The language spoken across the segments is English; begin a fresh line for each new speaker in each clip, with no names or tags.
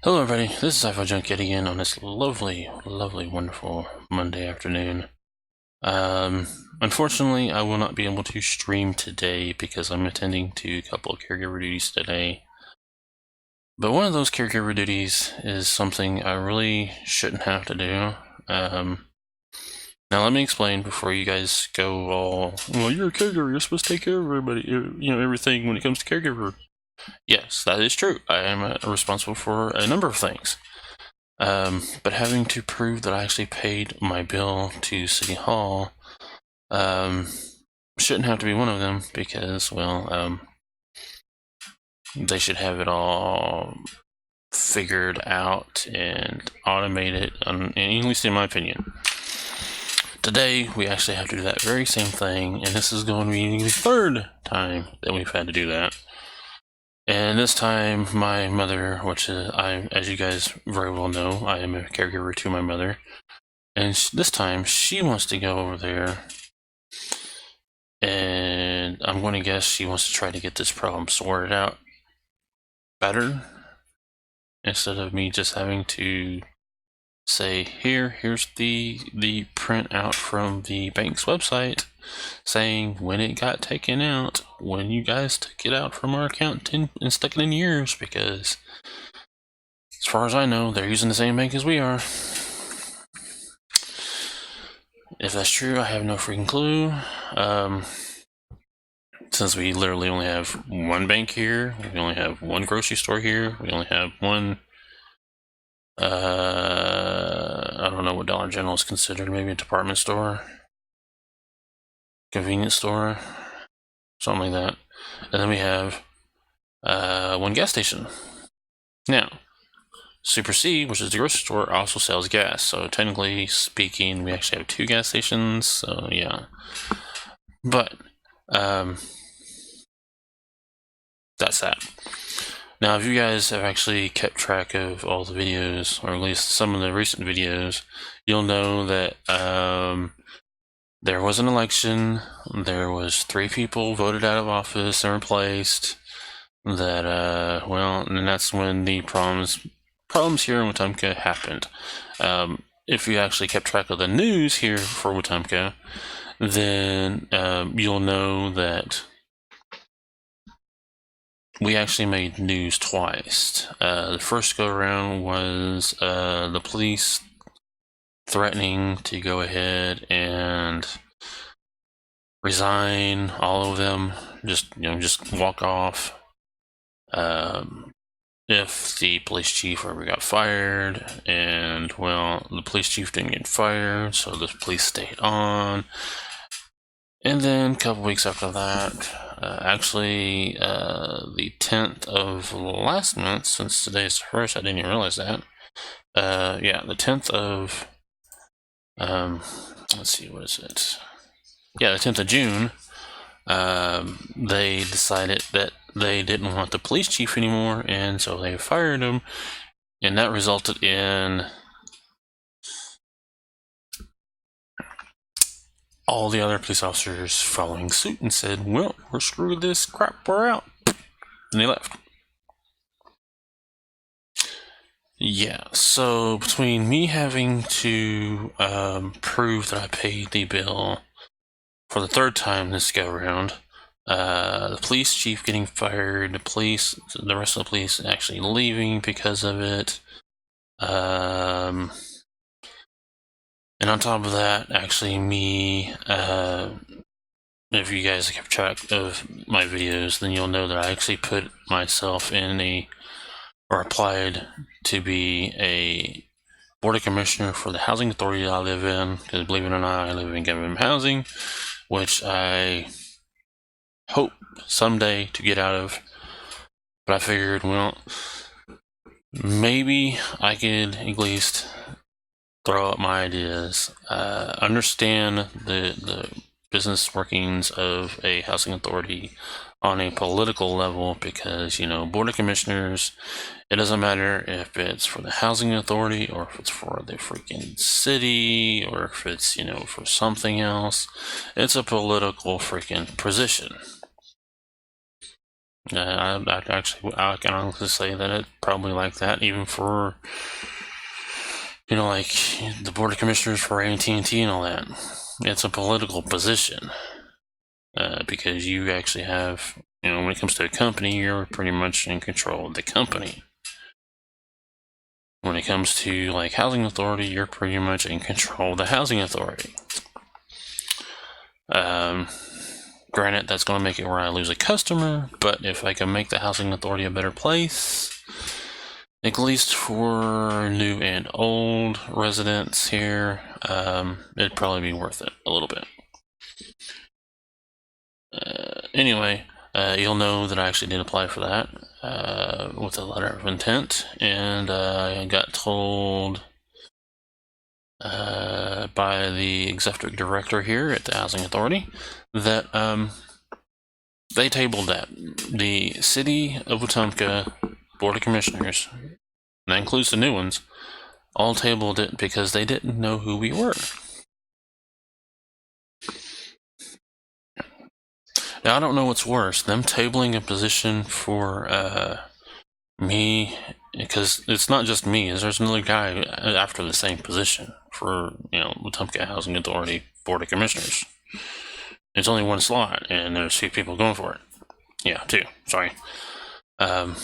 Hello everybody, this is iPhone Junk yet again on this lovely, wonderful Monday afternoon. Unfortunately, I will not be able to stream today because I'm attending to a couple of caregiver duties today. But one of those caregiver duties is something I really shouldn't have to do. Now let me explain before you guys go all, well, you're a caregiver, you're supposed to take care of everybody, everything when it comes to caregiver. Yes, that is true. I am responsible for a number of things. But having to prove that I actually paid my bill to City Hall shouldn't have to be one of them because, well, they should have it all figured out and automated, at least in my opinion. Today, we actually have to do that very same thing, and this is going to be the third time that we've had to do that. And this time, my mother, which is, as you guys very well know, I am a caregiver to my mother. And this time, she wants to go over there. And I'm going to guess she wants to try to get this problem sorted out better. Instead of me just having to say, here's the printout from the bank's website saying when it got taken out, when you guys took it out from our account and stuck it in yours, because as far as I know, they're using the same bank as we are. If that's true, I have no freaking clue. Since we literally only have one bank here, we only have one grocery store here, we only have one, I don't know what Dollar General is considered, maybe a department store, convenience store, something like that. And then we have one gas station. Now, Super C, which is the grocery store, also sells gas. So technically speaking, we actually have two gas stations. So yeah, but that's that. Now, if you guys have actually kept track of all the videos, or at least some of the recent videos, you'll know that there was an election. There was 3 people voted out of office and replaced. That well, and that's when the problems here in Wetumpka happened. If you actually kept track of the news here for Wetumpka, then you'll know that we actually made news twice. The first go around was the police threatening to go ahead and resign, all of them, just walk off. If the police chief ever got fired, and well, the police chief didn't get fired, so the police stayed on. And then a couple weeks after that, actually, the 10th of last month, since today's the 1st, I didn't even realize that. Yeah, the 10th of, let's see, what is it? Yeah, the 10th of June, they decided that they didn't want the police chief anymore, and so they fired him, and that resulted in all the other police officers following suit and said, well, we're screwed this crap, we're out. And they left. Yeah, so between me having to prove that I paid the bill for the 3rd time this go around, the police chief getting fired, the rest of the police actually leaving because of it, and on top of that, actually me, if you guys kept track of my videos, then you'll know that I actually put myself or applied to be a board of commissioner for the housing authority that I live in, because believe it or not, I live in government housing, which I hope someday to get out of. But I figured, well, maybe I could at least throw out my ideas, understand the business workings of a housing authority on a political level, because, board of commissioners, it doesn't matter if it's for the housing authority or if it's for the freaking city or if it's, for something else. It's a political freaking position. I can honestly say that it's probably like that, even for, like the board of commissioners for AT&T and all that. It's a political position, because you actually have, when it comes to a company, you're pretty much in control of the company. When it comes to like housing authority, you're pretty much in control of the housing authority. Granted, that's going to make it where I lose a customer, but if I can make the housing authority a better place, at least for new and old residents here, it'd probably be worth it a little bit. Anyway, you'll know that I actually did apply for that with a letter of intent, and I got told by the executive director here at the Housing Authority that they tabled that. The City of Wetumpka Board of Commissioners, and that includes the new ones, all tabled it because they didn't know who we were. Now, I don't know what's worse, them tabling a position for me, because it's not just me, there's another guy after the same position for, Wetumpka Housing Authority Board of Commissioners. It's only one slot, and there's 2 people going for it. Yeah, 2, sorry. But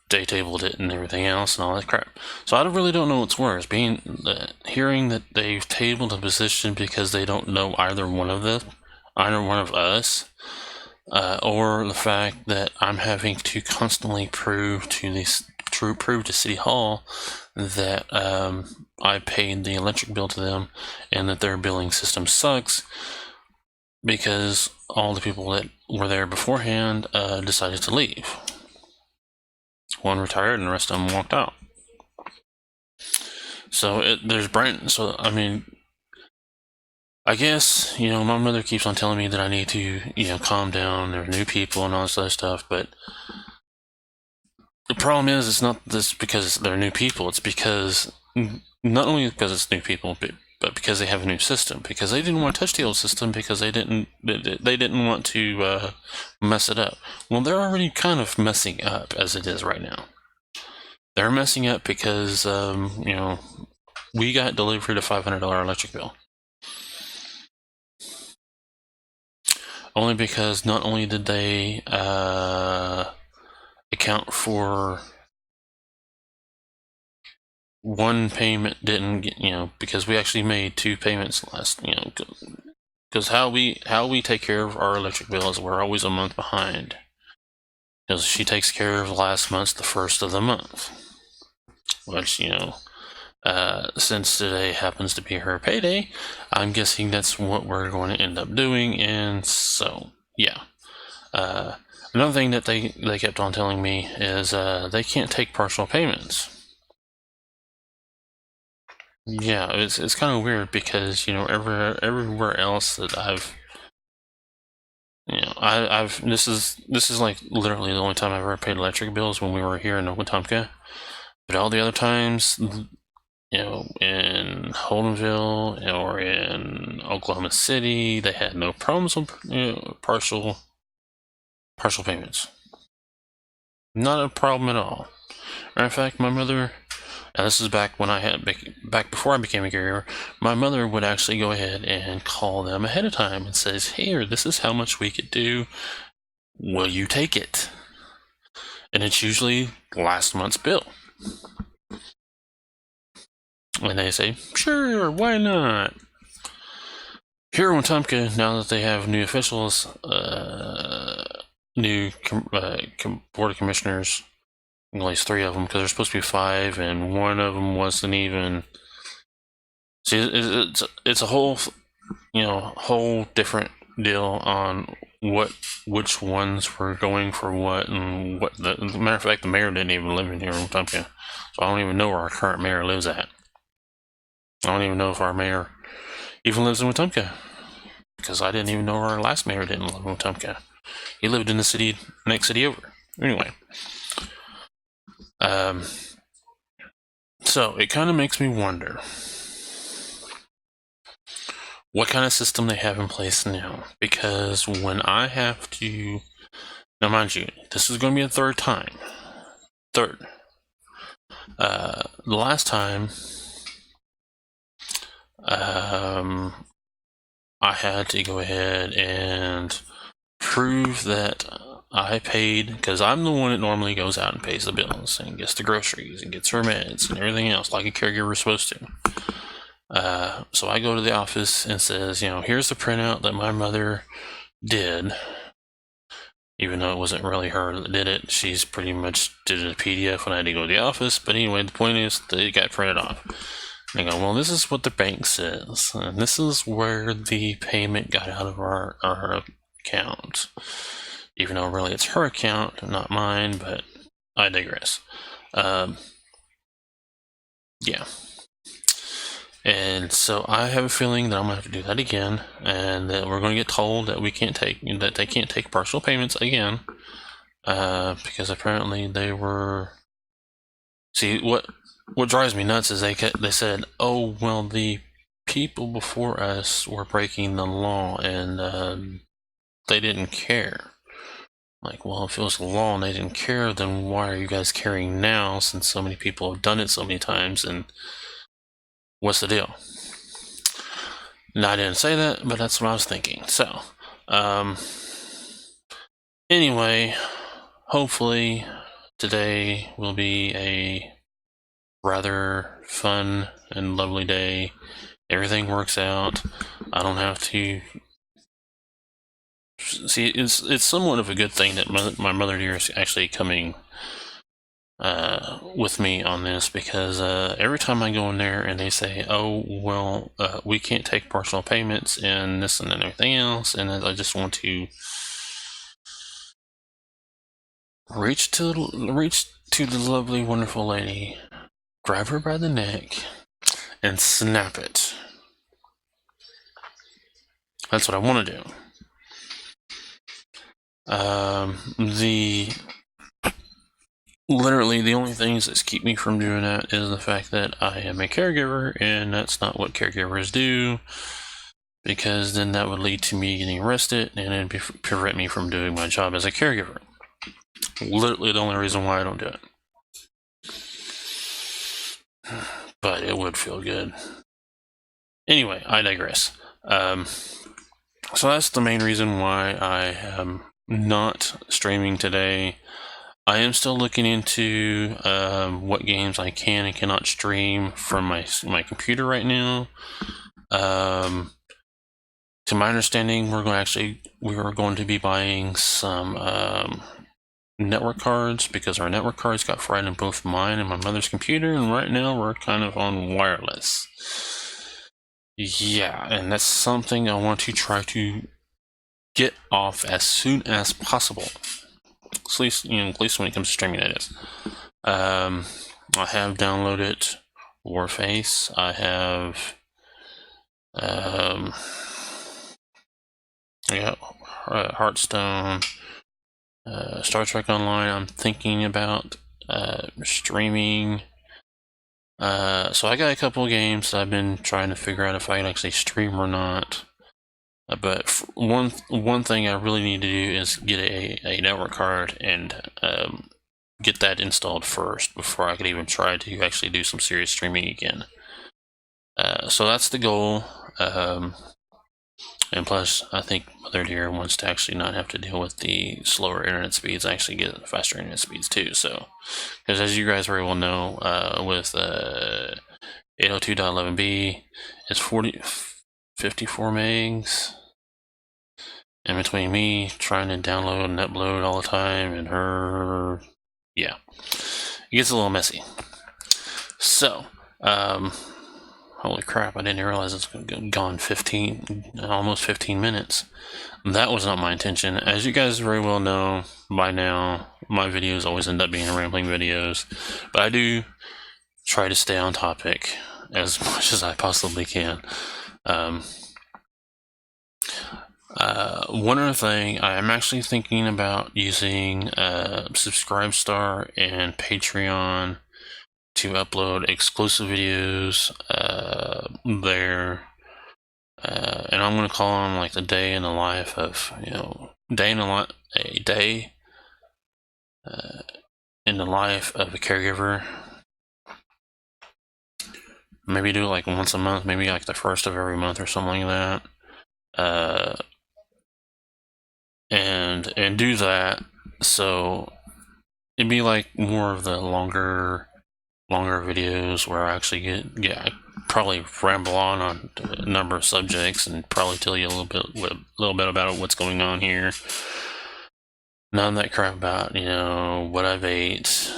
they tabled it and everything else and all that crap. So I really don't know what's worse, hearing that they've tabled a position because they don't know either one of us, or the fact that I'm having to constantly prove to City Hall that I paid the electric bill to them and that their billing system sucks because all the people that were there beforehand decided to leave. One retired and the rest of them walked out. So there's Brent. So I guess, my mother keeps on telling me that I need to, calm down. There are new people and all this other stuff, but the problem is, it's not this because they're new people. It's because, not only because it's new people, but because they have a new system. Because they didn't want to touch the old system because they didn't want to mess it up. Well, they're already kind of messing up as it is right now. They're messing up because, we got delivered a $500 electric bill. Only because not only did they account for one payment didn't get, because we actually made 2 payments last, because how we take care of our electric bill is we're always a month behind. Because she takes care of last month's the first of the month. Which, since today happens to be her payday, I'm guessing that's what we're going to end up doing, and so, yeah. Another thing that they kept on telling me is they can't take partial payments. Yeah, it's kind of weird because, everywhere else that I've this is like literally the only time I've ever paid electric bills when we were here in Wetumpka. But all the other times, in Holdenville or in Oklahoma City, they had no problems with partial payments. Not a problem at all. In fact, my mother, and this is back before I became a carrier, my mother would actually go ahead and call them ahead of time and says, "Here, this is how much we could do. Will you take it?" And it's usually last month's bill. And they say, "Sure, why not?" Here in Wetumpka, now that they have new officials, new board of commissioners, at least 3 of them, because there's supposed to be 5, and one of them wasn't even. See, it's a whole different deal on which ones were going for what, and what. As a matter of fact, the mayor didn't even live in here in Wetumpka, so I don't even know where our current mayor lives at. I don't even know if our mayor even lives in Wetumpka, because I didn't even know our last mayor didn't live in Wetumpka. He lived in the next city over. Anyway, so it kind of makes me wonder, what kind of system they have in place now. Because when I have to, now mind you, this is going to be a third time. The last time, I had to go ahead and prove that I paid, because I'm the one that normally goes out and pays the bills and gets the groceries and gets her meds and everything else like a caregiver is supposed to. So I go to the office and says, here's the printout that my mother did, even though it wasn't really her that did it. She's pretty much did it in a PDF when I had to go to the office. But anyway, the point is that it got printed off. And I go, well, this is what the bank says, and this is where the payment got out of our account. Even though really it's her account, not mine, but I digress. Yeah. And so I have a feeling that I'm gonna have to do that again, and that we're gonna get told that they can't take partial payments again, because apparently they were. See, what drives me nuts is they said, oh well, the people before us were breaking the law and they didn't care. Like, well, if it was the law and they didn't care, then why are you guys caring now, since so many people have done it so many times, and what's the deal? No, I didn't say that, but that's what I was thinking. So, anyway, hopefully today will be a rather fun and lovely day. Everything works out. I don't have to. See, it's somewhat of a good thing that my mother dear is actually coming with me on this, because every time I go in there and they say, oh well, we can't take partial payments and this and everything else, and I just want to reach to the lovely, wonderful lady, grab her by the neck, and snap it. That's what I want to do. Literally the only things that keep me from doing that is the fact that I am a caregiver, and that's not what caregivers do, because then that would lead to me getting arrested and it'd prevent me from doing my job as a caregiver. Literally the only reason why I don't do it. But it would feel good. Anyway, I digress. So that's the main reason why I am not streaming today. I am still looking into what games I can and cannot stream from my computer right now. To my understanding, we are going to be buying some network cards, because our network cards got fried in both mine and my mother's computer, and right now we're kind of on wireless. Yeah, and that's something I want to try to get off as soon as possible. At least when it comes to streaming, that is. I have downloaded Warface. I have Hearthstone, Star Trek Online. I'm thinking about streaming. So I got a couple of games that I've been trying to figure out if I can actually stream or not. But one thing I really need to do is get a network card and get that installed first before I could even try to actually do some serious streaming again. So that's the goal. And plus, I think Mother Dear wants to actually not have to deal with the slower internet speeds, actually get faster internet speeds too. So, because as you guys very well know, with 802.11b, it's 54 megs. And between me trying to download and upload all the time and her, yeah, it gets a little messy. So, holy crap, I didn't realize it's gone almost 15 minutes. That was not my intention. As you guys very well know by now, my videos always end up being rambling videos, but I do try to stay on topic as much as I possibly can. One other thing, I am actually thinking about using Subscribestar and Patreon to upload exclusive videos there. and I'm gonna call them like the day in the life of, a day in the life of a caregiver. Maybe do it like once a month, maybe like the first of every month or something like that. And do that. So it'd be like more of the longer videos where I actually I probably ramble on a number of subjects and probably tell you a little bit about what's going on here. None of that crap about what I've ate,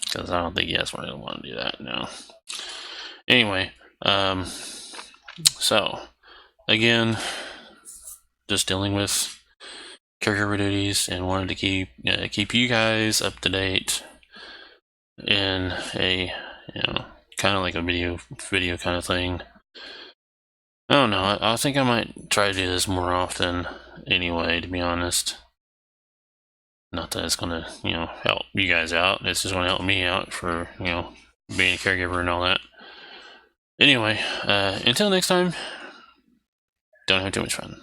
because I don't think you guys really want to do that now. Anyway, so again, just dealing with caregiver duties and wanted to keep you guys up to date in a kind of like a video kind of thing. I don't know. I think I might try to do this more often anyway, to be honest. Not that it's gonna help you guys out. It's just gonna help me out for being a caregiver and all that. Anyway, until next time, don't have too much fun.